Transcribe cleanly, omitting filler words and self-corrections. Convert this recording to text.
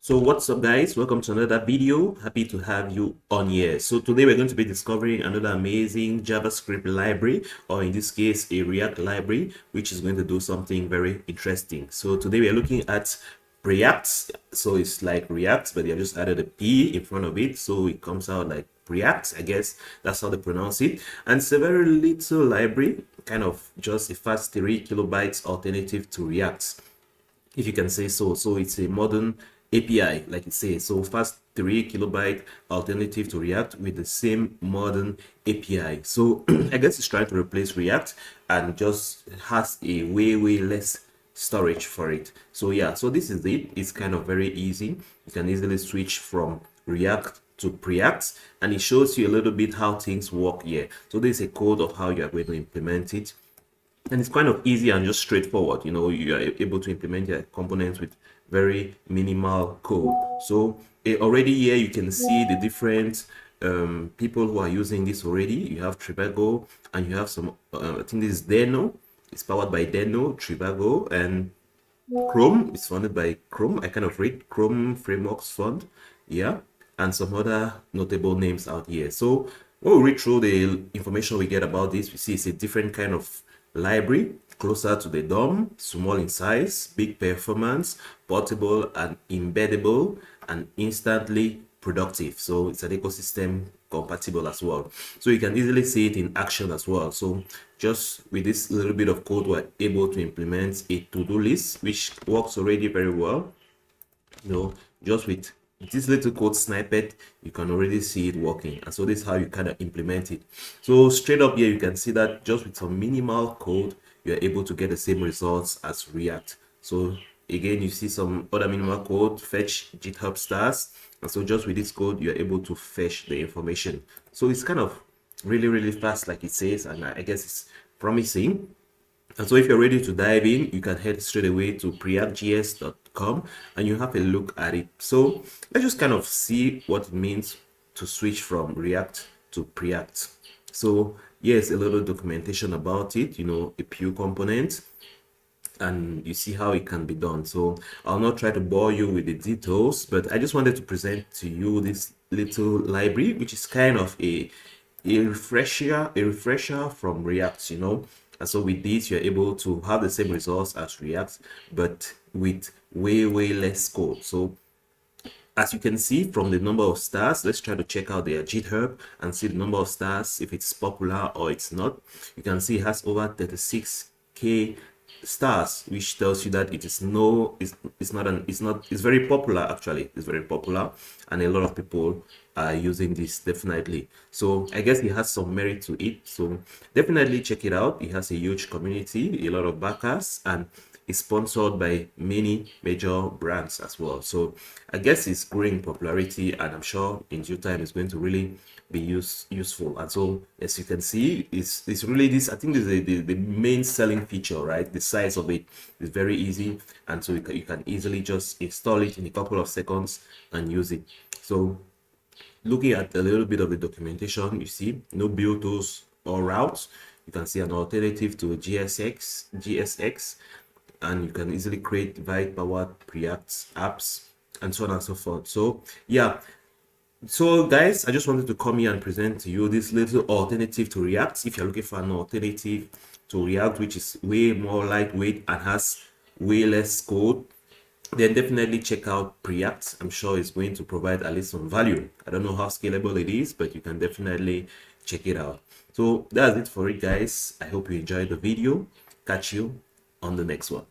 So what's up guys, welcome to another video. Happy to have you on here. So today we're going to be discovering another amazing JavaScript library, or in this case a React library, which is going to do something very interesting. So today we're looking at Preact. So it's like React, but they just added a P in front of it, so it comes out like Preact. I guess that's how they pronounce it. And it's a very little library, kind of just a fast 3 kilobytes alternative to React, if you can say so. So it's a modern API, like it says. So fast 3 kilobyte alternative to React with the same modern API. So I guess it's trying to replace React and just has a way less storage for it. So yeah, so this is it. It's kind of very easy. You can easily switch from React to Preact, and it shows you a little bit how things work here. So there's a code of how you are going to implement it, and it's kind of easy and just straightforward. You know, you are able to implement your components with very minimal code. So already here you can see the different people who are using this already. You have Trivago, and you have some I think this is Deno. It's powered by Deno, Trivago, and Chrome. It's funded by Chrome. I kind of read Chrome Frameworks Fund, yeah, and some other notable names out here. So when we read through the information we get about this, we see it's a different kind of library, closer to the DOM, small in size, big performance, portable and embeddable, and instantly productive. So it's an ecosystem compatible as well. So you can easily see it in action as well. So just with this little bit of code, we're able to implement a to-do list, which works already very well. You know, just with this little code snippet, you can already see it working. And so this is how you kind of implement it. So straight up here, you can see that just with some minimal code, you're able to get the same results as React. So again, you see some other minimal code, fetch GitHub stars. And so just with this code, you're able to fetch the information. So it's kind of really fast, like it says, and I guess it's promising. And so if you're ready to dive in, you can head straight away to preactjs.com and you have a look at it. So let's just kind of see what it means to switch from React to Preact. So here's a little documentation about it, you know, a few components, and you see how it can be done. So I'll not try to bore you with the details, but I just wanted to present to you this little library, which is kind of a refresher from React, you know. And so with this, you're able to have the same results as React, but with way less code. So as you can see from the number of stars, let's try to check out their GitHub and see the number of stars, if it's popular or it's not. You can see it has over 36k stars, which tells you that it is it's very popular. Actually, it's very popular, and a lot of people are using this, definitely. So I guess it has some merit to it, so definitely check it out. It has a huge community, a lot of backers, and it's sponsored by many major brands as well. So I guess it's growing popularity, and I'm sure in due time it's going to really be useful. And so as you can see, it's really this, I think, this is the main selling feature, right? The size of it is very easy, and so you can easily just install it in a couple of seconds and use it. So looking at a little bit of the documentation, you see no build tools or routes. You can see an alternative to GSX, and you can easily create device powered Preact apps, and so on and so forth. So yeah, so guys, I just wanted to come here and present to you this little alternative to React. If you're looking for an alternative to React, which is way more lightweight and has way less code, then definitely check out Preact. I'm sure it's going to provide at least some value. I don't know how scalable it is, but you can definitely check it out. So that's it for it, guys. I hope you enjoyed the video. Catch you on the next one.